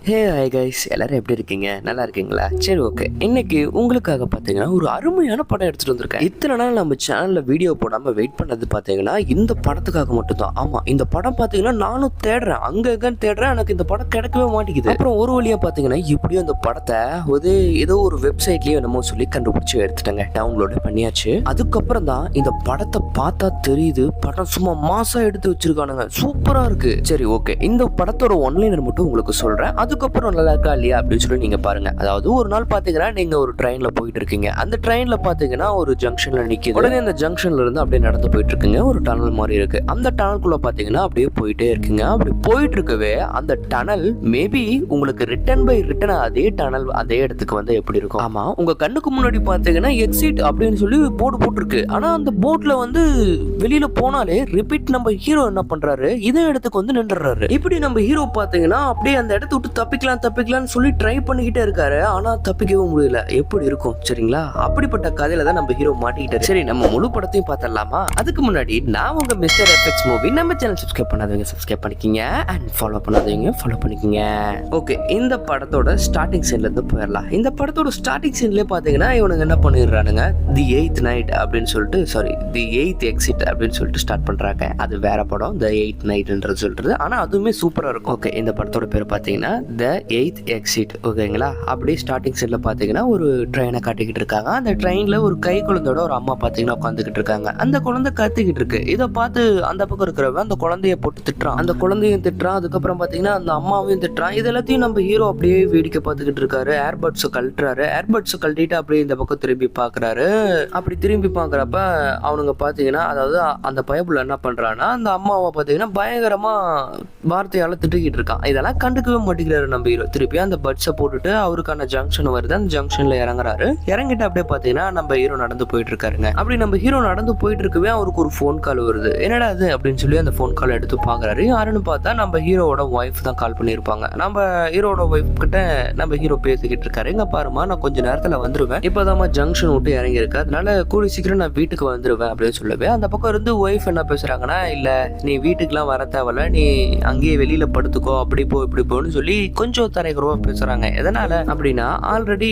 Hi guys, எல்லாரும் எப்படி இருக்கீங்க? நல்லா இருக்கீங்களா? சரி, ஓகே. இன்னைக்கு உங்களுக்காக பார்த்தீங்கன்னா ஒரு அருமையான படம் எடுத்துகிட்டு வந்திருக்கேன். இத்தனை நாள் நம்ம சேனலில் வீடியோ போடாமல் வெயிட் பண்ணது பார்த்தீங்கன்னா இந்த படத்துக்காக மட்டும்தான். ஆமாம், இந்த படம் பார்த்தீங்கன்னா நானும் தேடுறேன், அங்கே எங்கன்னு தேடுறேன், எனக்கு இந்த படம் கிடைக்கவே மாட்டேங்குது. அப்புறம் ஒரு வழியாக பார்த்தீங்கன்னா இப்படியும் அந்த படத்தை ஏதோ ஒரு வெப்சைட்லேயே என்னமோ சொல்லி கண்டுபிடிச்சி எடுத்துட்டேங்க, டவுன்லோடு பண்ணியாச்சு. அதுக்கப்புறம் தான் இந்த படத்தை பார்த்தா தெரியுது, படம் சும்மா மாசா எடுத்து வச்சிருக்கானுங்க, சூப்பராக இருக்கு. சரி, ஓகே. இந்த படத்தோட ஒன்லைனர் மட்டும் உங்களுக்கு சொல்கிறேன், அதுக்கப்புறம் நல்லா இருக்கா இல்லையா அப்படின்னு சொல்லி நீங்க பாருங்க. அதாவது ஒரு நாள் பாத்தீங்கன்னா நீங்க ஒரு ட்ரெயின்ல போயிட்டு இருக்கீங்க, அந்த ட்ரெயின்ல பாத்தீங்கன்னா ஒரு ஜங்ஷன்ல நிக்குது. உடனே அந்த ஜங்ஷன்ல இருந்து அப்படியே நடந்து போயிட்டு இருக்குங்க, ஒரு டனல் மாதிரி இருக்கு. அந்த டனலுக்குள்ள பாத்தீங்கன்னா அப்படியே போயிட்டே இருக்குங்க. அப்படி போயிட்டு இருக்கவே அந்த டனல் மேபி உங்களுக்கு ரிட்டன் பை ரிட்டன் அதே டனல் அதே இடத்துக்கு வந்து எப்படி இருக்கும்? ஆமா, உங்க கண்ணுக்கு முன்னாடி பாத்தீங்கன்னா எக்ஸிட் அப்படின்னு சொல்லி போர்டு போட்டிருக்கு. ஆனா அந்த போர்ட்ல வந்து வெளியில போனாலே ரிப்பீட் நம்ம ஹீரோ என்ன பண்றாரு, இதே இடத்துக்கு வந்து நின்றுறாரு. இப்படி நம்ம ஹீரோ பாத்தீங்கன்னா அப்படியே அந்த இடத்த விட்டு தப்பிக்கலாம்னு சொல்லி ட்ரை பண்ணிக்கிட்டே இருக்காரு. ஆனா தப்பிக்கவே முடியல. எப்படி இருக்கும் சரிங்களா? அப்படிப்பட்ட கதையில தான் நம்ம ஹீரோ மாட்டிக்கிட்டாரு. சரி, நம்ம முழு படத்தையும் பார்த்தரலாமா? அதுக்கு முன்னாடி நான் உங்க மிஸ்டர் எஃப்எக்ஸ் மூவி, நம்ம சேனல் சப்ஸ்கிரைப் பண்ணாதவங்க சப்ஸ்கிரைப் பண்ணிக்கங்க, அண்ட் ஃபாலோ பண்ணாதவங்க ஃபாலோ பண்ணிக்கங்க. ஓகே, இந்த படத்தோட ஸ்டார்டிங் சீன்ல இருந்து போயிடலாம். இந்த படத்தோட ஸ்டார்டிங் சீன்லயே பாத்தீங்கன்னா இவனுங்க என்ன பண்ணிடுறானுங்க, தி எய்த் நைட் அப்படின்னு சொல்லிட்டு, சாரி, தி எய்த் எக்ஸிட் அப்படின்னு சொல்லிட்டு ஸ்டார்ட் பண்றாங்க. அது வேற படம், தி எய்த் நைட்ன்றது சொல்றது. ஆனா அதுவுமே சூப்பரா இருக்கும். ஓகே, இந்த படத்தோட பேர் பாத்தீங்கன்னா தி எய்த் எக்ஸிட். ஓகேங்களா? அப்படியே ஸ்டார்டிங் சைட்ல பாத்தீங்கன்னா ஒரு ட்ரெயினை காட்டிக்கிட்டு இருக்காங்க. அந்த ட்ரெயின்ல ஒரு கை குழந்தையோட ஒரு அம்மா பாத்தீங்கன்னா உட்காந்துக்கிட்டு இருக்காங்க. அந்த குழந்தை கத்திக்கிட்டு இருக்கு. இதை பார்த்து அந்த பக்கம் இருக்கிறவன் அந்த குழந்தைய போட்டு திட்டுறான், அந்த குழந்தையும் திட்டுறான், அதுக்கப்புறம் பாத்தீங்கன்னா அந்த அம்மாவையும் திட்டுறான். இது எல்லாத்தையும் நம்ம ஹீரோ அப்படியே வேடிக்கை பார்த்துக்கிட்டு இருக்காரு. ஏர்பட்ஸ் கழட்டுறாரு. ஏர்பட்ஸ் கழட்டிட்டு அப்படியே இந்த பக்கம் திரும்பி பாக்குறாரு. அப்படி திரும்பி பாக்குறப்ப அவனுங்க பாத்தீங்கன்னா, அதாவது அந்த பயப்புல என்ன பண்றான்னா அந்த அம்மாவை பாத்தீங்கன்னா பயங்கரமா வார்த்தையால திட்டுக்கிட்டு இருக்கான். இதெல்லாம் கண்டுக்கவே மாட்டேங்கிறாரு நம்ம ஹீரோ. திருப்பி அந்த பட்ஸை போட்டுட்டு அவருக்கான ஜங்ஷன் வருது, அந்த ஜங்ஷன்ல இறங்குறாரு. இறங்கிட்டு அப்படியே பாத்தீங்கன்னா நம்ம ஹீரோ நடந்து போயிட்டு இருக்காருங்க. அப்படி நம்ம ஹீரோ நடந்து போயிட்டு இருக்கவே அவருக்கு ஒரு ஃபோன் கால் வருது. என்னடா அது அப்படின்னு சொல்லி அந்த ஃபோன் கால் எடுத்து பாக்குறாரு. யாருன்னு பார்த்தா நம்ம ஹீரோவோட ஒய்ஃப் தான் கால் பண்ணியிருப்பாங்க. நம்ம ஹீரோட ஒய்ஃப் கிட்ட நம்ம ஹீரோ பேசிக்கிட்டு இருக்காரு. எங்க பாருமா, நான் கொஞ்ச நேரத்துல வந்துருவேன், இப்போதான் ஜங்ஷன் விட்டு இறங்கி இருக்கு, அதனால கூடி சீக்கிரம் நான் வீட்டுக்கு வந்துருவேன் அப்படின்னு சொல்லவே அந்த பக்கம் இருந்து ஒய்ஃப் என்ன பேசுறாங்கன்னா, இல்ல நீ வீட்டுக்குலாம் வர தேவையில்ல, நீ அங்கேயே வெளியில படுத்துக்கோ, அப்படி போ இப்படி போன்னு சொல்லி கொஞ்சம் தரைக்குறவா பேசுறாங்க. எதனால அப்படின்னா, ஆல்ரெடி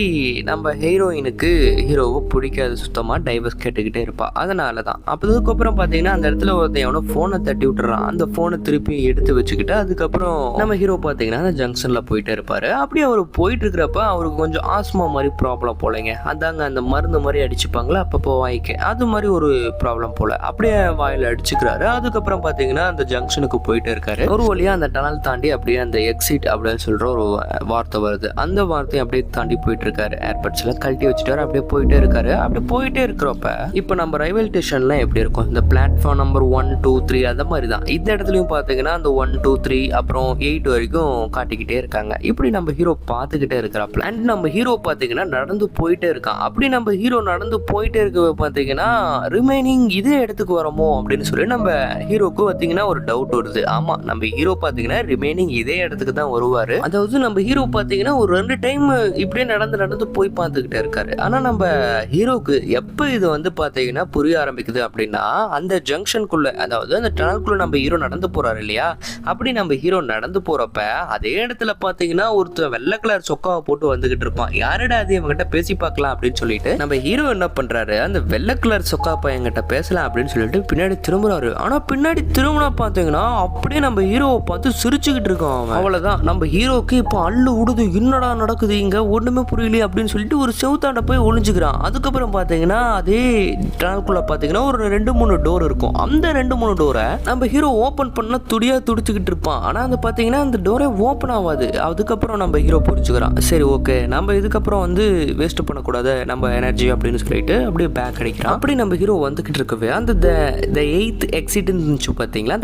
நம்ம ஹீரோயினுக்கு ஹீரோவை பிடிக்காது, சுத்தமா டைவர்ஸ் கேட்டுக்கிட்டே இருப்பா, அதனாலதான். அதுக்கப்புறம் பாத்தீங்கன்னா அந்த இடத்துல ஒருத்தையவன போனை தட்டி விட்டுறான். அந்த போனை திருப்பி எடுத்து வச்சுக்கிட்டு அதுக்கப்புறம் நம்ம ஹீரோ பாத்தீங்கன்னா அந்த ஜங்ஷன்ல போயிட்டே இருப்பாரு. அப்படியே அவர் போயிட்டு இருக்கிறப்ப அவருக்கு கொஞ்சம் ஆஸ்மா மாதிரி ப்ராப்ளம் போலங்க. அதாங்க அந்த மருந்து மாதிரி அடிச்சுப்பாங்களா அப்பப்போ வாய்க்கு, அது மாதிரி ஒரு ப்ராப்ளம் போல. அப்படியே வாயில அடிச்சுக்கிறாரு. அதுக்கப்புறம் பாத்தீங்கன்னா அந்த ஜங்ஷனுக்கு போயிட்டே இருக்காரு. ஒரு வழியா அந்த டனல் தாண்டி அப்படியே அந்த எக்ஸிட் அப்படின்னு சொல்ற ஒரு வார்த்தை வருது. அந்த வார்த்தையை அப்படியே தாண்டி போயிட்டு இருக்காரு. ஏர்பட்ஸ்ல கழட்டி வச்சுட்டாரு. அப்படியே போயிட்டே இருக்காரு. அப்படி போயிட்டே இருக்கிறப்ப இப்ப நம்ம ரயில்வே ஸ்டேஷன்ல எப்படி இருக்கும், இந்த பிளாட்ஃபார்ம் நம்பர் 1, 2, 3 அந்த மாதிரி தான் இந்த இடத்துலயும் பாத்தீங்கன்னா அந்த 1, 2, 3 அப்புறம் 8 வரைக்கும் காட்டிக்கிட்டே இருக்காங்க. இப்படி நம்ம ஹீரோ பாத்துக்கிட்டே இருக்கிறாப்ல. அண்ட் நம்ம ஹீரோ பாத்தீங்கன்னா நடந்து போயிட்டே இருக்கான். அப்படி நம்ம ஹீரோ நடந்து போயிட்டே இருக்க பாத்தீங்கன்னா ரிமைனிங் இதே இடத்துக்கு வரமோ அப்படின்னு சொல்லி நம்ம ஹீரோக்கு பாத்தீங்கன்னா ஒரு டவுட் வருது. ஆமா, நம்ம ஹீரோ பாத்தீங்கன்னா ரிமைனிங் இதே இடத்துக்கு தான் வருவாரு. அதாவது நம்ம ஹீரோ பாத்தீங்கன்னா ஒரு 2 டைம் இப்படியே நடந்து போய் பார்த்துக்கிட்டே இருக்காரு. ஆனா நம்ம ஹீரோக்கு எப்ப இது வந்து பாத்தீங்கன்னா புரிய ஆரம்பிக்குது அப்படின்னா, அந்த ஜங்ஷனுக்குள்ள, அதாவது அந்த டனலுக்குள்ள நம்ம ஹீரோ நடந்து போறாரு இல்லையா, அப்படி நம்ம ஹீரோ நடந்து போறப்ப அதே இடத்துல பாத்தீங்கன்னா ஒருத்தர் வெள்ளை கலர் சொக்காவை போட்டு வந்துகிட்டு இருப்பான். யாரடா அது, இவங்கிட்ட பேசி பார்க்கலாம் அப்படின்னு சொல்லிட்டு நம்ம ஹீரோ என்ன பண்றாரு, அந்த வெள்ளை கலர் சொக்கா பையன்கிட்ட பேசலாம் அப்படின்னு சொல்லிட்டு பின்னாடி திரும்புறாரு. ஆனா பின்னாடி திரும்பினா பாத்தீங்கன்னா அப்படியே நம்ம ஹீரோவை பார்த்து சிரிச்சுக்கிட்டு இருக்கோம். அவ்வளவுதான், நம்ம ஹீரோக்கு இப்போ அள்ளு விடுது, என்னடா நடக்குது இங்க, ஒண்ணுமே புரியலையே அப்படின்னு சொல்லிட்டு ஒரு செவுத்தாண்ட போய் ஒளிஞ்சுக்கிறான். அதுக்கப்புறம் பாத்தீங்கன்னா அதே டனலுக்குள்ள பாத்தீங்கன்னா ஒரு 2-3 டோர் இருக்கும். அந்த 2-3 டோரை நம்ம ஹீரோ ஓபன் பண்ணா துடியா துடிச்சுக்கிட்டு இருப்பான். ஆனா அந்த பாத்தீங்கன்னா அந்த டோரே ஓபன் ஆகாது. அதுக்கப்புறம் நம்ம ஹீரோ புரிஞ்சுக்கிறான், சரி ஓகே, நம்ம இதுக்கப்புறம் வந்து வேஸ்ட் பண்ணக்கூடாது நம்ம எனர்ஜி அப்படின்னு சொல்லிட்டு அப்படியே பேக் அடிக்கிறான். அப்படி நம்ம ஹீரோ வந்துகிட்டு இருக்கவே அந்த தி எய்த் எக்ஸிட் இருந்துச்சு பாத்தீங்களா,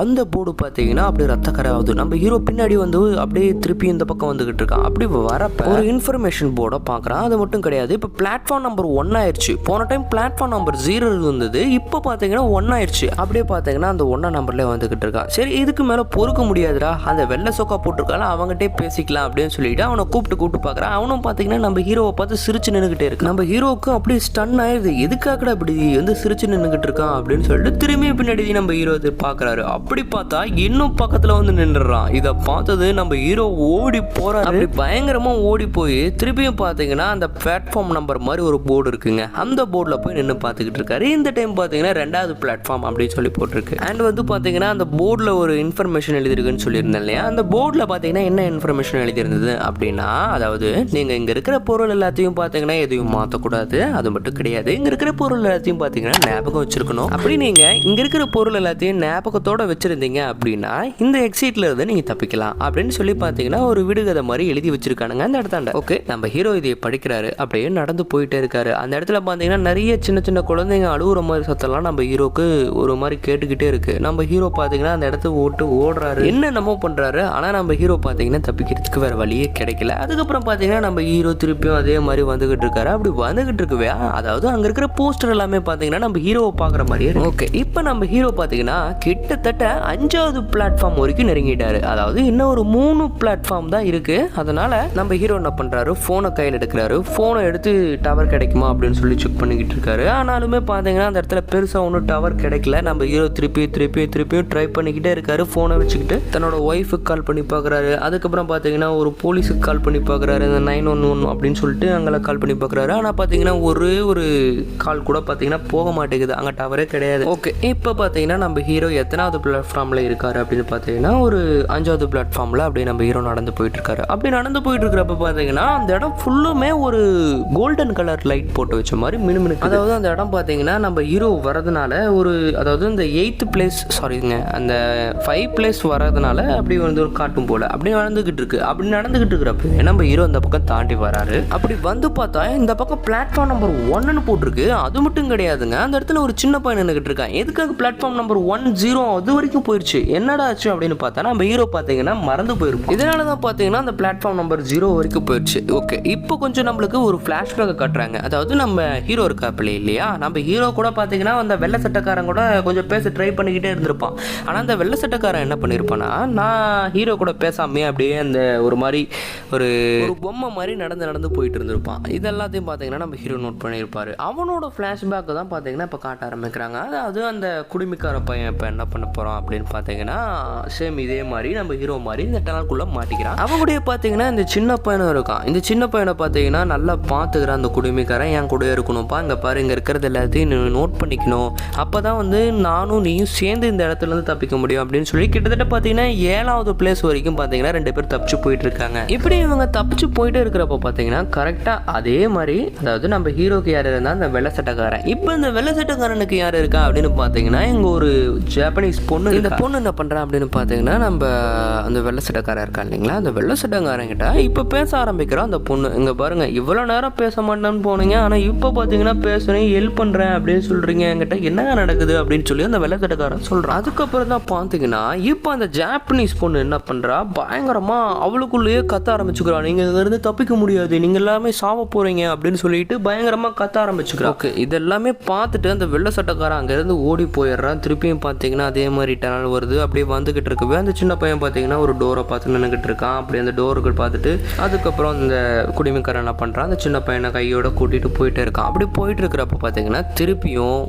அந்த போர்டு பாத்தீங்கன்னா அப்படியே ரத்தக்கரை ஆகுது. நம்ம ஹீரோ பின்னாடி வந்து அப்படியே திருப்பி இந்த பக்கம் வந்துகிட்டு இருக்கான். அப்படி வரப்ப ஒரு இன்ஃபர்மேஷன் போர்டை பாக்குறான். அது மட்டும் கிடையாது, இப்ப பிளாட்ஃபார்ம் நம்பர் 1 ஆயிடுச்சு. போன டைம் பிளாட்ஃபார்ம் நம்பர் 0 இருந்தது, இப்போ பாத்தீங்கன்னா 1 ஆயிடுச்சு. அப்படியே பாத்தீங்கன்னா அந்த 1 நம்பர்ல வந்துகிட்டு இருக்கான். சரி, இதுக்கு மேல பொறுக்க முடியாதுடா, அந்த வெள்ளை சொக்கா போட்டிருக்கால அவங்ககிட்டே பேசிக்கலாம் அப்படின்னு சொல்லிட்டு அவனை கூப்பிட்டு பாக்குறான். அவனும் பாத்தீங்கன்னா நம்ம ஹீரோவை பார்த்து சிரிச்சு நின்னுகிட்டே இருக்கு. நம்ம ஹீரோவுக்கு அப்படியே ஸ்டன் ஆயிருது, எதுக்காகடா இப்படி வந்து சிரிச்சு நின்னுகிட்டு இருக்கான் அப்படின்னு சொல்லிட்டு திரும்பி பின்னாடி நம்ம ஹீரோ பாக்குறாரு. அப்படி பார்த்தா இன்னும் பக்கத்துல வந்து நின்றுறான். இதை பார்த்தது நம்ம ஹீரோ ஹீரோ ஓடி போறாரு. அப்படி பயங்கரமா ஓடி போய் திருப்பியும் பாத்தீங்கன்னா அந்த பிளாட்ஃபார்ம் நம்பர் மாதிரி ஒரு போர்டு இருக்குங்க, அந்த போர்டுல போய் நின்று பார்த்துக்கிட்டு இருக்காரு. இந்த டைம் பாத்தீங்கன்னா 2வது பிளாட்ஃபார்ம் அப்படின்னு சொல்லி போட்டிருக்கு. அண்ட் வந்து பாத்தீங்கன்னா அந்த போர்டுல ஒரு இன்ஃபர்மேஷன் எழுதிருக்குன்னு சொல்லியிருந்தேன் இல்லையா, அந்த போர்டுல பாத்தீங்கன்னா என்ன இன்ஃபர்மேஷன் எழுதியிருந்தது அப்படின்னா, அதாவது நீங்க இங்க இருக்கிற பொருள் எல்லாத்தையும் பாத்தீங்கன்னா எதையும் மாத்தக்கூடாது, அது மட்டும் கிடையாது, இங்க இருக்கிற பொருள் எல்லாத்தையும் பாத்தீங்கன்னா ஞாபகம் வச்சிருக்கணும். அப்படி நீங்க இங்க இருக்கிற பொருள் எல்லாத்தையும் ஞாபகத்தோட வச்சிருந்தீங்க அப்படின்னா இந்த எக்ஸிட்ல இருந்து நீங்க தப்பிக்கலாம் அப்படின்னு சொல்லி பாத்தீங்கன்னா ஒரு விடுகதை மாதிரி எழுதி வச்சிருக்கானுங்க அந்த இடத்தாண்ட. ஓகே, நம்ம ஹீரோ இதை படிக்கிறாரு, அப்படியே நடந்து போயிட்டே இருக்காரு. அந்த இடத்துல பாத்தீங்கன்னா நிறைய சின்ன சின்ன குழந்தைங்க அழுகுற மாதிரி சத்தம்லாம் நம்ம ஹீரோக்கு ஒரு மாதிரி கேட்டுக்கிட்டே இருக்கு. நம்ம ஹீரோ பாத்தீங்கன்னா அந்த இடத்த ஓடுறாரு, என்ன நம்ம பண்றாரு. ஆனா நம்ம ஹீரோ பாத்தீங்கன்னா தப்பிக்கிறதுக்கு வேற வழியே கிடைக்கல. அதுக்கப்புறம் பாத்தீங்கன்னா நம்ம ஹீரோ திருப்பியும் அதே மாதிரி வந்துகிட்டு இருக்காரு. அப்படி வந்துகிட்டு இருக்குவே, அதாவது அங்க இருக்கிற போஸ்டர் எல்லாமே பாத்தீங்கன்னா நம்ம ஹீரோவை பாக்குற மாதிரியே. ஓகே, இப்போ நம்ம ஹீரோ பாத்தீங்கன்னா கிட்டத்தட்ட 5வது பிளாட்ஃபார்ம் வரைக்கும் நெருங்கிட்டாரு. அதாவது இன்னும் ஒரு 3 பிளாட்ஃபார்ம் தான் இருக்கு. அதனால நம்ம ஹீரோ என்ன பண்றாரு, போனை கையில் எடுக்கிறாரு. போனை எடுத்து டவர் கிடைக்குமா அப்படின்னு சொல்லி செக் பண்ணிக்கிட்டு இருக்காரு. ஆனாலுமே பாத்தீங்கன்னா அந்த இடத்துல பெருசா ஒன்றும் டவர் கிடைக்கல. நம்ம ஹீரோ திருப்பியும் ட்ரை பண்ணிக்கிட்டே இருக்காரு. போனை வச்சுக்கிட்டு தன்னோட ஒய்ஃபுக்கு கால் பண்ணி பாக்குறாரு. அதுக்கப்புறம் பாத்தீங்கன்னா ஒரு போலீஸுக்கு கால் பண்ணி பாக்குறாரு, இந்த 911 அப்படின்னு சொல்லிட்டு அங்கே கால் பண்ணி பாக்குறாரு. ஆனா பாத்தீங்கன்னா ஒரே ஒரு கால் கூட பாத்தீங்கன்னா போக மாட்டேங்குது, அங்க டவரே கிடையாது. ஓகே, இப்போ பாத்தீங்கன்னா நம்ம ஹீரோ எத்தனாவது பிளாட்ஃபார்ம்ல இருக்காரு அப்படின்னு பாத்தீங்கன்னா ஒரு 5வது பிளாட்ஃபார்ம்ல அப்படியே நம்ம ஹீரோ நடந்து போயிட்டு இருக்காரு. அப்படி நடந்து போயிட்டு இருக்கிறப்ப பாத்தீங்கன்னா அந்த இடம் ஃபுல்லுமே ஒரு கோல்டன் கலர் லைட் போட்டு வச்ச மாதிரி மினுமினுக்கு. அதாவது அந்த இடம் பாத்தீங்கன்னா நம்ம ஹீரோ வரதுனால ஒரு, அதாவது இந்த 8th பிளேஸ் சாரிங்க அந்த 5 பிளேஸ் வரதுனால அப்படி வந்து ஒரு காட்டும் போல அப்படி நடந்துகிட்டு இருக்கு. அப்படி நடந்துகிட்டு இருக்கிறப்ப நம்ம ஹீரோ அந்த பக்கம் தாண்டி வராரு. அப்படி வந்து பார்த்தா இந்த பக்கம் பிளாட்ஃபார்ம் நம்பர் 1ன்னு போட்டிருக்கு. அது மட்டும் கிடையாதுங்க, அந்த இடத்துல ஒரு சின்ன பையன் நின்னுகிட்டு இருக்கான். எதுக்காக பிளாட்ஃபார்ம் நம்பர் 10 அது வரைக்கும் போயிடுச்சு, என்னடா ஆச்சு அப்படின்னு பார்த்தா நம்ம ஹீரோ பாத்தீங்கன்னா மறந்து போயிருப்போம். இதனால தான் பாத்தீங்கன்னா அந்த பிளாட்ஃபார்ம் நம்பர் 0 வரைக்கும் போயிடுச்சு. ஓகே, இப்போ கொஞ்சம் நம்மளுக்கு ஒரு ஃபிளாஷ்பேக் காட்டுறாங்க. அதாவது நம்ம ஹீரோ இருக்காப்பில்லை இல்லையா, நம்ம ஹீரோ கூட பாத்தீங்கன்னா அந்த வெள்ளை சட்டக்காரன் கூட கொஞ்சம் பேச ட்ரை பண்ணிக்கிட்டே இருந்திருப்பான். ஆனா அந்த வெள்ளை சட்டக்காரன் என்ன பண்ணிருப்பானா, நான் ஹீரோ கூட பேசாமே அப்படியே அந்த ஒரு மாதிரி ஒரு பொம்மை மாதிரி நடந்து போயிட்டு இருந்திருப்பான். இதெல்லாத்தையும் பாத்தீங்கன்னா நம்ம ஹீரோ நோட் பண்ணியிருப்பாரு. அவனோட ஃபிளாஷ்பேக் தான் பாத்தீங்கன்னா இப்போ காட்ட ஆரம்பிக்கிறாங்க. அதாவது அந்த குடிமிக்கார பையன் இப்போ என்ன பண்ண போறான் அப்படின்னு பாத்தீங்கன்னா சேம் இதே மாதிரி நம்ம ஹீரோ மாதிரி இந்த டனலுக்குள்ள மாட்டிக்கிறான். அவனுடைய பாத்தீங்கன்னா இந்த சின்ன பையனும் இருக்கான். இந்த சின்ன பையனை பாத்தீங்கன்னா நல்லா பாத்துக்கிறான் அந்த குடிமிக்காரன், என் கூட இருக்கணும்ப்பா, இங்க பாரு இங்க இருக்கிறது எல்லாத்தையும் நோட் பண்ணிக்கணும், அப்பதான் வந்து நானும் நீயும் சேர்ந்து இந்த இடத்துல இருந்து தப்பிக்க முடியும் அப்படின்னு சொல்லி கிட்டத்தட்ட பாத்தீங்கன்னா 7வது பிளேஸ் வரைக்கும் பாத்தீங்கன்னா 2 பேர் தப்பிச்சு போயிட்டு இருக்காங்க. இப்படி இவங்க தப்பிச்சு போயிட்டு இருக்கிறப்ப பாத்தீங்கன்னா கரெக்டா அதே மாதிரி, அதாவது நம்ம ஹீரோக்கு யார் இருந்தா அந்த வெள்ளை சட்டக்காரன். இப்போ இந்த வெள்ளை சட்டக்காரனுக்கு யார் இருக்கா அப்படின்னு பாத்தீங்கன்னா இங்க ஒரு ஜாப்பனீஸ் பொண்ணு. இந்த பொண்ணு என்ன பண்றான் அப்படின்னு பாத்தீங்கன்னா நம்ம அந்த வெள்ளை சட்டக்காரன் இருக்கா இல்லைங்களா, அந்த வெள்ளை சட்டக்காரன் கிட்ட இப்ப பேச ஆரம்பிக்கிறான் அந்த பொண்ணு. இங்க பாருங்க, இவ்வளவு நேரம் பேச மாட்டேன்னு போனீங்க, ஆனா இப்ப பாத்தீங்கன்னா பேசுறேன், ஹெல்ப் பண்றேன் அப்படின்னு சொல்றீங்க, என்கிட்ட என்னங்க நடக்குது அப்படின்னு சொல்லி அந்த வெள்ளை சட்டக்காரன் சொல்றான். அதுக்கப்புறம் தான் பாத்தீங்கன்னா இப்ப அந்த ஜாப்பனீஸ் பொண்ணு என்ன பண்றா, பயங்கரமா அவளுக்குள்ளேயே கத்த ஆரம்பிச்சுக்கிறான், நீங்க இங்க இருந்து தப்பிக்க முடியாது, நீங்க எல்லாமே சாவ போறீங்க அப்படின்னு சொல்லிட்டு பயங்கரமா கத்த ஆரம்பிச்சுக்கிறான். ஓகே, இதெல்லாமே பார்த்துட்டு அந்த வெள்ளை சட்டக்காரன் அங்க இருந்து ஓடி போயிடுறான். திருப்பியும் பாத்தீங்கன்னா அதே மாதிரி டனல் வருது. அப்படியே வந்துகிட்டு இருக்கவே அந்த சின்ன பையன் பாத்தீங்கன்னா ஒரு டோரை பார்த்து நின்னுகிட்டு இருக்கான். அப்படி அந்த டோருக்கு பார்த்துட்டு அதுக்கப்புறம் அந்த குடிமிக்காரன் என்ன பண்றான், அந்த சின்ன பையனை கையோட கூட்டிட்டு போயிட்டே இருக்கான். அப்படி போயிட்டு இருக்கிறப்ப பாத்தீங்கன்னா திருப்பியும்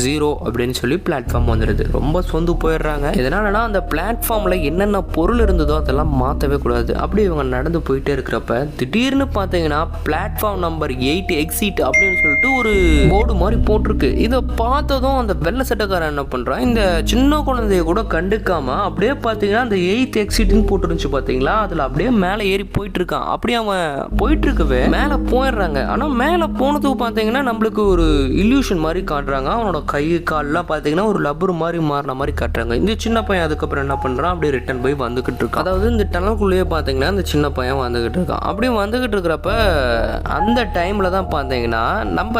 0 அப்படின்னு சொல்லி பிளாட்ஃபார்ம் வந்துடுது. ரொம்ப சொந்து போயிடுறாங்க. இதனாலனா அந்த பிளாட்ஃபார்ம்ல என்னென்ன பொருள் இருந்ததோ அதெல்லாம் மாற்றவே கூடாது. அப்படி இவங்க நடந்து போயிட்டே இருக்கிறப்ப திடீர்னு பார்த்தீங்கன்னா பிளாட்ஃபார்ம் நம்பர் 8 எக்ஸிட் அப்படின்னு சொல்லிட்டு ஒரு போர்டு மாதிரி போட்டிருக்கு. இதை பார்த்ததும் அந்த வெள்ளை சட்டக்காரன் என்ன பண்ணுறான், இந்த சின்ன குழந்தைய கூட கண்டுக்காம அப்படியே பார்த்தீங்கன்னா அந்த 8th எக்ஸிட்னு போட்டுருந்துச்சு பார்த்தீங்களா, அதில் அப்படியே மேலே ஏறி போயிட்டு இருக்கான். அப்படியே அவன் போயிட்டு இருக்கவே மேலே போயிடுறாங்க. ஆனால் மேலே போனதுக்கு பார்த்தீங்கன்னா நம்மளுக்கு ஒரு இல்யூஷன் மாதிரி காட்டுறாங்க. அவனோட கை கால்லாம் பார்த்தீங்கன்னா ஒரு லப்பர் மாதிரி மாறின மாதிரி காட்டுறாங்க. இந்த சின்ன பையன் அதுக்கப்புறம் என்ன பண்ணுறான், அப்படியே ரிட்டர்ன் போய் வந்துகிட்டு இருக்கான். அதாவது இந்த டனலுக்குள்ளேயே பார்த்தீங்கன்னா இந்த சின்ன பையன் வந்துகிட்டு இருக்கான். அப்படியே வந்துகிட்டு இருக்கிறப்ப அந்த டைமில் தான் பார்த்தீங்கன்னா நம்ம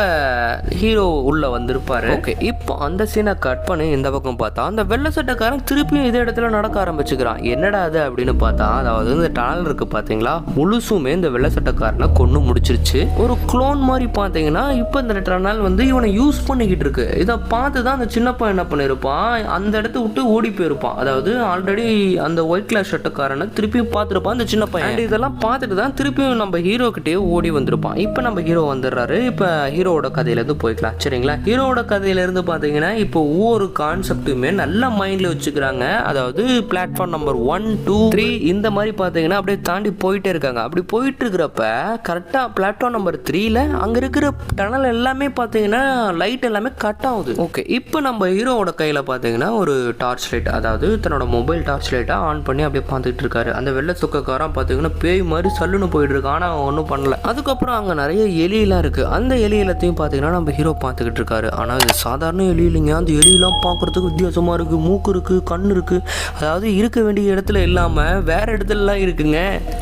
ஹீரோ உள்ள வந்திருப்பாரு. ஓகே, இப்போ அந்த சீனை கட் பண்ணி இந்த பக்கம் பார்த்தா அந்த வெள்ளை சட்டக்காரன் திருப்பியும் இதே இடத்துல நடக்க ஆரம்பிச்சுக்கிறான். என்னடா அது அப்படின்னு பார்த்தா, அதாவது இந்த டனல் இருக்கு பார்த்தீங்களா, முழுசுமே இந்த வெள்ளை சட்டக்காரனை கொண்டு முடிச்சிருச்சு. ஒரு குளோன் மாதிரி பார்த்தீங்கன்னா இப்போ இந்த டனல் வந்து இவனை யூஸ் பண்ணிக்கிட்டு இருக்கு. இதை பார்த்து தான் அந்த சின்ன பையன் என்ன பண்ணியிருப்பான், அந்த இடத்த விட்டு ஓடி போயிருப்பான். அதாவது ஆல்ரெடி அந்த ஒயிட் கிளாஸ் ஷர்ட்டுக்காரனை திருப்பியும் பார்த்துருப்பான் அந்த சின்ன பையன். இதெல்லாம் பார்த்துட்டு தான் திருப்பியும் நம்ம ஹீரோ கிட்டே ஓடி வந்திருப்பான். இப்போ நம்ம ஹீரோ வந்துடுறாரு. இப்போ ஹீரோவோட கதையிலேருந்து போய்க்கலாம் சரிங்களா. ஹீரோவோட கதையிலேருந்து பார்த்தீங்கன்னா இப்போ ஒவ்வொரு கான்செப்ட்டுமே நல்லா மைண்டில் வச்சுக்கிறாங்க. அதாவது பிளாட்ஃபார்ம் நம்பர் 1, 2, 3 இந்த மாதிரி பார்த்தீங்கன்னா அப்படியே தாண்டி போயிட்டே இருக்காங்க. அப்படி போயிட்டு இருக்கிறப்ப கரெக்டாக பிளாட்ஃபார்ம் நம்பர் 3ல அங்கே இருக்கிற டனல் எல்லாமே பார்த்தீங்கன்னா லைட் எல்லாமே கட் ஆகுது. ஓகே, இப்போ நம்ம ஹீரோவோட கையில் பார்த்தீங்கன்னா ஒரு டார்ச் லைட், அதாவது தன்னோட மொபைல் டார்ச் லைட்டை ஆன் பண்ணி அப்படியே பார்த்துட்டு இருக்காரு. அந்த வெள்ளை சொக்கக்காரன் பார்த்தீங்கன்னா பேய் மாதிரி சல்லுன்னு போயிட்டு இருக்கான். ஆனால் அவன் ஒன்றும் பண்ணல. அதுக்கப்புறம் அங்கே நிறைய எலியெல்லாம் இருக்கு. அந்த எலி எல்லாத்தையும் பார்த்தீங்கன்னா நம்ம ஹீரோ பார்த்துக்கிட்டு இருக்காரு. ஆனால் இது சாதாரண எலி இல்லைங்க. அந்த எலியெல்லாம் பார்க்கறதுக்கு வித்தியாசமா இருக்கு. மூக்கு இருக்கு, கண்ணு இருக்கு, அதாவது இருக்க வேண்டிய இடத்துல இல்லாம வேற இடத்துலலாம் இருக்குங்க.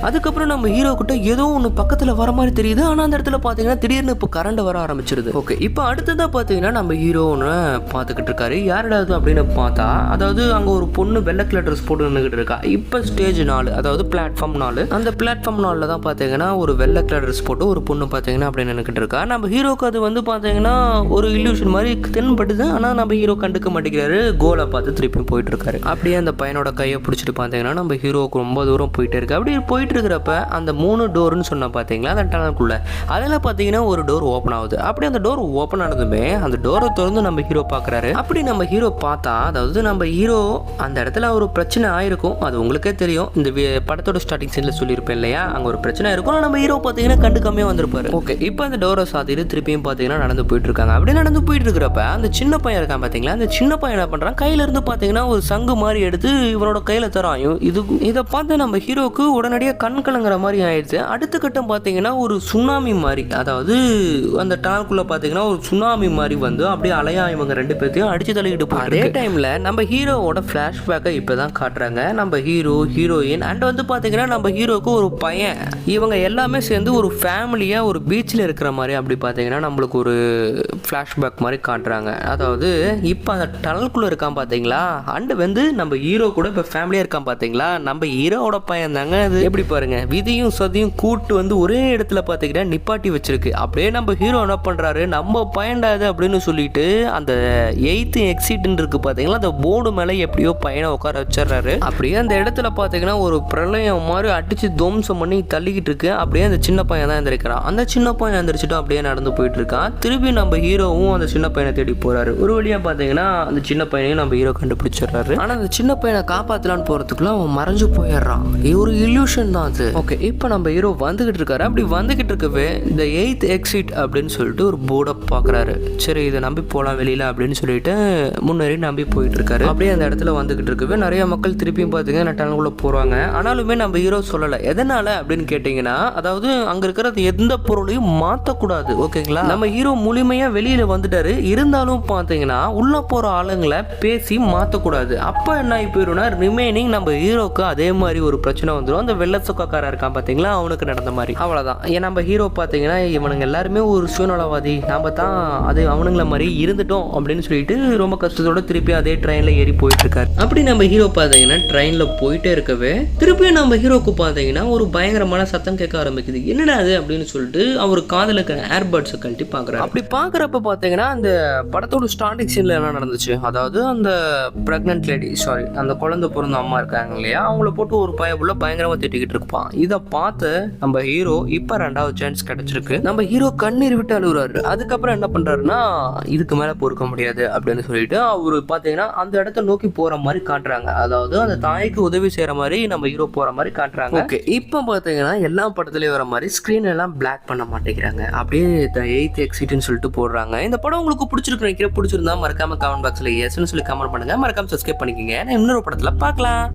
அதுக்கப்புறம் நம்ம ஹீரோ கிட்ட ஏதோ ஒன்று பக்கத்துல வர மாதிரி தெரியுது. ஆனால் அந்த இடத்துல பார்த்தீங்கன்னா திடீர்னு இப்போ கரண்ட் வர ஆரம்பிச்சிருது. ஓகே, இப்போ அடுத்ததா பார்த்தீங்கன்னா நம்ம ஹீரோ ஒன்று பார்த்துக்கிட்டு இருக்காரு. யாரிடாது அப்படின்னு பார்த்தா, அதாவது அங்கே ஒரு பொண்ணு வெள்ளை கலர் ட்ரெஸ் போட்டு நின்றுகிட்டு இருக்கா. இப்போ ஸ்டேஜ் 4, அதாவது பிளாட்ஃபார்ம் 4. அந்த பிளாட்ஃபார்ம் 4ல தான் பார்த்தீங்கன்னா ஒரு வெள்ளை கலர் ட்ரெஸ் போட்டு ஒரு பொண்ணு பார்த்தீங்கன்னா அப்படி நின்றுக்கிட்டு இருக்கா. நம்ம ஹீரோக்கு அது வந்து பார்த்தீங்கன்னா ஒரு இல்யூஷன் மாதிரி தென்படுது. ஆனால் நம்ம ஹீரோ கண்டுக்க மாட்டேங்கிறாரு. கோலை பார்த்து திருப்பி போயிட்டு இருக்காரு. அப்படியே அந்த பையனோட கையை பிடிச்சிட்டு பார்த்தீங்கன்னா நம்ம ஹீரோவுக்கு ரொம்ப தூரம் போயிட்டே இருக்கு. அப்படி போயிட்டு இருக்கிறப்ப அந்த 3 டோர்னு சொன்ன பார்த்தீங்களா அந்த டனலுக்குள்ள, அதில் பார்த்தீங்கன்னா ஒரு டோர் ஓப்பன் ஆகுது. அப்படி அந்த டோர் ஓப்பன் ஆனதுமே அந்த டோரை திறந்து நம்ம ஹீரோ பார்க்குறாரு. அப்படி நம்ம ஹீரோ பார்த்தா, அதாவது நம்ம ஹீரோ அந்த இடத்துல ஒரு பிரச்சனை ஆயிருக்கும். அது உங்களுக்கே தெரியும். இந்த படத்தோட ஸ்டார்டிங் சீன்ல சொல்லியிருப்பேன் இல்லையா, அங்கே ஒரு பிரச்சனை இருக்கும். நம்ம ஹீரோ பார்த்தீங்கன்னா கண்டுக்காமே வந்திருப்பாரு. ஓகே, இப்போ அந்த டோரை சாத்திட்டு திருப்பியும் பார்த்தீங்கன்னா நடந்து போயிட்டு இருக்காங்க. அப்படி நடந்து போயிட்டு இருக்கிறப்ப அந்த சின்ன பையன் இருக்கான் பார்த்தீங்களா, அந்த சின்ன பையன் என்ன பண்ணுறான், கையில இருந்து பார்த்தீங்கன்னா ஒரு சங்கு மாதிரி எடுத்து இவனோட கையில தரான். இதை பார்த்து நம்ம ஹீரோக்கு உடனடியாக கண் கலங்குற மாதிரி ஆயிடுச்சு. அடுத்த கட்டம் பார்த்தீங்கன்னா ஒரு சுனாமி மாதிரி, அதாவது அந்த டனலுக்குள்ள பார்த்தீங்கன்னா ஒரு சுனாமி மாதிரி வந்து அப்படியே அலையா இவங்க 2 பேர்த்தையும் அடிச்சு தள்ளிக்கிட்டு போய் அதே டைம்ல நம்ம ஹீரோவோட ஃபிளாஷ்பேக்கை இப்போதான் காட்டுறாங்க. நம்ம ஹீரோ, ஹீரோயின் அண்ட் வந்து பார்த்தீங்கன்னா நம்ம ஹீரோக்கு ஒரு பையன், இவங்க எல்லாமே சேர்ந்து ஒரு ஃபேமிலியா ஒரு பீச்சில் இருக்கிற மாதிரி அப்படி பார்த்தீங்கன்னா நம்மளுக்கு ஒரு ஃபிளாஷ்பேக் மாதிரி காட்டுறாங்க. அதாவது இப்போ அந்த டனலுக்குள்ள இருக்கான் பார்த்தீங்களா, அண்ட் வந்து நம்ம ஹீரோ கூட இப்போ ஃபேமிலியா இருக்கான் பார்த்தீங்களா, நம்ம ஹீரோவோட பையன் தாங்க அது. எப்படி பாருங்க, விதியும் சதியும் கூட்டு வந்து ஒரே இடத்துல பார்த்தீங்கன்னா நிப்பாட்டி வச்சிருக்கு. அப்படியே நம்ம ஹீரோ என்ன பண்றாரு, நம்ம பயன்டாது அப்படின்னு சொல்லிட்டு அந்த 8th எக்ஸிட்னு இருக்கு பார்த்தீங்களா, அந்த போர்டு மேலே எப்படியோ பையனை உட்கார வச்சிடறாரு. அப்படியே அந்த இடத்துல பார்த்தீங்கன்னா ஒரு பிரளயம் மாதிரி அடிச்சு துவம்சம் பண்ணி தள்ளிக்கிட்டு இருக்கு. அப்படியே அந்த சின்ன பையன் தான் எந்திரிக்கிறான். அந்த சின்ன பையன் எந்திரிச்சிட்டு அப்படியே நடந்து போயிட்டு இருக்கான். திருப்பி நம்ம ஹீரோவும் அந்த சின்ன பையனை தேடி போறாரு. ஒரு வழியா பார்த்தீங்கன்னா அந்த சின்ன பையனையும் நம்ம ஹீரோ கண்டுபிடிச்சிடுறாரு. ஆனால் அந்த சின்ன பையனை காப்பாற்றலான்னு போறதுக்குள்ள அவன் மறைஞ்சு போயிடுறான். ஒரு இல்யூஷன் தான் அது. ஓகே, இப்போ நம்ம ஹீரோ வந்துகிட்டு இருக்காரு. அப்படி வந்துகிட்டு இருக்கவே இந்த 8th எக்ஸிட் அப்படின்னு சொல்லிட்டு ஒரு போர்டை பார்க்குறாரு. சரி, இதை நம்பி போகலாம் வெளியில அப்படின்னு சொல்லிட்டு முன்னேறி நம்பி போயிட்டு இருக்காரு. அப்படியே அந்த இடத்துல வந்துகிட்டு இருக்கவே நிறைய மக்கள் திருப்பியும் பார்த்தீங்கன்னா டனலுக்குள்ள போறாங்க. ஆனாலுமே நம்ம ஹீரோ சொல்லலை எதனால அப்படின்னு கேட்டீங்கன்னா, அதாவது அங்க இருக்கிற எந்த பொருளையும் மாற்றக்கூடாது. ஓகேங்களா, நம்ம ஹீரோ முழுமையா வெளியில வந்துட்டாரு. இருந்தாலும் பார்த்தீங்கன்னா உள்ள போற ஆளுங்களை பேசி மாற்றக்கூடாது. அப்போ என்ன ஆகி போயிரும்னா ரிமைனிங் நம்ம ஹீரோக்கு அதே மாதிரி ஒரு பிரச்சனை வந்துடும். அந்த வெள்ளை சொக்காரன் இருக்கான் பார்த்தீங்களா, அவனுக்கு நடந்த மாதிரி. அவ்வளோதான். நம்ம ஹீரோ பார்த்தீங்கன்னா இவனுங்க எல்லாருமே ஒரு சுயநலவாதி, நாம தான் அது அவனுங்கள மாதிரி இருந்துட்டோம் அப்படின்னு சொல்லிட்டு ரொம்ப கஷ்டத்தோட திருப்பி அதே ட்ரெயின்ல ஏறி போயிட்டு இருக்காரு. அப்படி நம்ம ஹீரோ பார்த்தீங்கன்னா ட்ரெயின்ல போயிட்டே இருக்கவே திருப்பி நம்ம ஹீரோக்கு பார்த்தீங்கன்னா ஒரு பயங்கரமான சத்தம் கேட்க ஆரம்பிக்குது. என்னடா அது அப்படின்னு சொல்லிட்டு அவர் காதில் இருக்கிற ஏர்பட்ஸை கழட்டி பார்க்குறாரு. அப்படி பார்க்குறப்ப பார்த்தீங்கன்னா அந்த படத்தோட ஸ்டார்டிங் சீன்ல என்ன நடந்துச்சு, அதாவது அந்த பிரெக்னன்ட் லேடி, சாரி அந்த குழந்தை பிறந்த அம்மா இருக்காங்க இல்லையா, அவங்கள போட்டு ஒரு பயப்புள்ள பயங்கரமா திட்டிக்கிட்டு இருப்பான். இதை பார்த்து நம்ம ஹீரோ இப்போ 2வது சான்ஸ் கிடைச்சிருக்கு. நம்ம ஹீரோ கண்ணீர் விட்டு அழுகுறாரு. அதுக்கப்புறம் என்ன பண்றாருன்னா, இதுக்கு மேல பொறுக்க முடியாது அப்படின்னு சொல்லிட்டு அவரு பாத்தீங்கன்னா அந்த இடத்த நோக்கி போற மாதிரி காட்டுறாங்க. அதாவது அந்த தாய்க்கு உதவி செய்யற மாதிரி நம்ம ஹீரோ போற மாதிரி காட்டுறாங்க. ஓகே, இப்போ பாத்தீங்கன்னா எல்லா படத்துலயும் வர மாதிரி ஸ்கிரீன் எல்லாம் பிளாக் பண்ண மாட்டேங்கிறாங்க. அப்படியே 8th எக்ஸிட்னு சொல்லிட்டு போடுறாங்க. இந்த படம் உங்களுக்கு பிடிச்சிருக்கு, பிடிச்சிருந்தா மறக்காம கமெண்ட் பாக்ஸ்ல எஸ்ன்னு சொல்லி கமெண்ட் பண்ணுங்க. மறக்காம சப்ஸ்கிரைப் பண்ணிக்கங்க. இன்னொரு படத்துல பார்க்கலாம்.